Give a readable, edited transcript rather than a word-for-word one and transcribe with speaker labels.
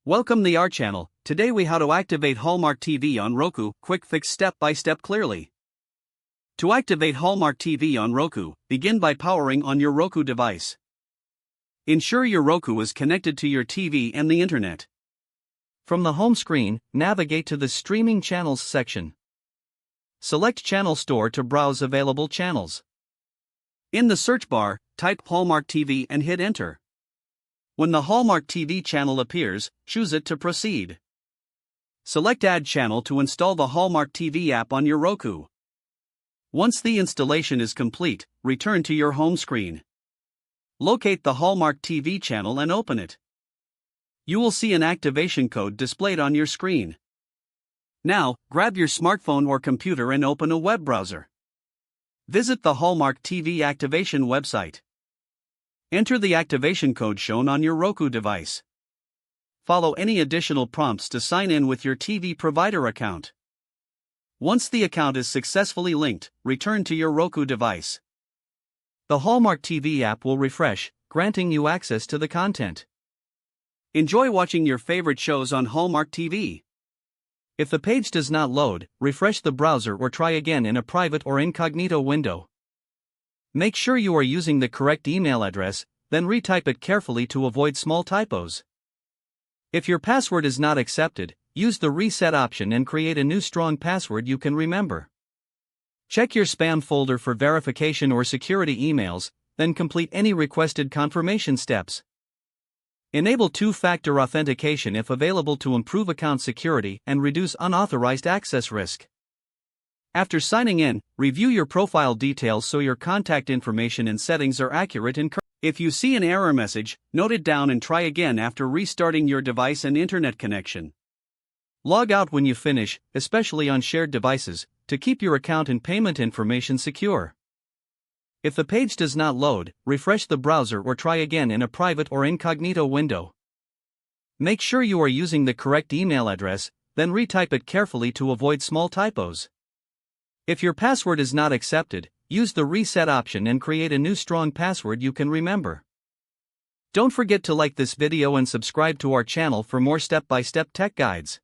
Speaker 1: Welcome to our channel. Today we how to activate Hallmark TV on Roku. Quick fix step by step clearly. To activate Hallmark TV on Roku, begin by powering on your Roku device. Ensure your Roku is connected to your TV and the internet.
Speaker 2: From the home screen, navigate to the Streaming Channels section. Select Channel Store to browse available channels.
Speaker 1: In the search bar, type Hallmark TV and hit enter. When the Hallmark TV channel appears, choose it to proceed. Select Add Channel to install the Hallmark TV app on your Roku. Once the installation is complete, return to your home screen. Locate the Hallmark TV channel and open it. You will see an activation code displayed on your screen. Now, grab your smartphone or computer and open a web browser. Visit the Hallmark TV activation website. Enter the activation code shown on your Roku device. Follow any additional prompts to sign in with your TV provider account. Once the account is successfully linked, return to your Roku device.
Speaker 2: The Hallmark TV app will refresh, granting you access to the content.
Speaker 1: Enjoy watching your favorite shows on Hallmark TV.
Speaker 2: If the page does not load, refresh the browser or try again in a private or incognito window. Make sure you are using the correct email address, then retype it carefully to avoid small typos. If your password is not accepted, use the reset option and create a new strong password you can remember. Check your spam folder for verification or security emails, then complete any requested confirmation steps. Enable two-factor authentication if available to improve account security and reduce unauthorized access risk. After signing in, review your profile details so your contact information and settings are accurate and correct. If you see an error message, note it down and try again after restarting your device and internet connection. Log out when you finish, especially on shared devices, to keep your account and payment information secure. If the page does not load, refresh the browser or try again in a private or incognito window. Make sure you are using the correct email address, then retype it carefully to avoid small typos. If your password is not accepted, use the reset option and create a new strong password you can remember. Don't forget to like this video and subscribe to our channel for more step-by-step tech guides.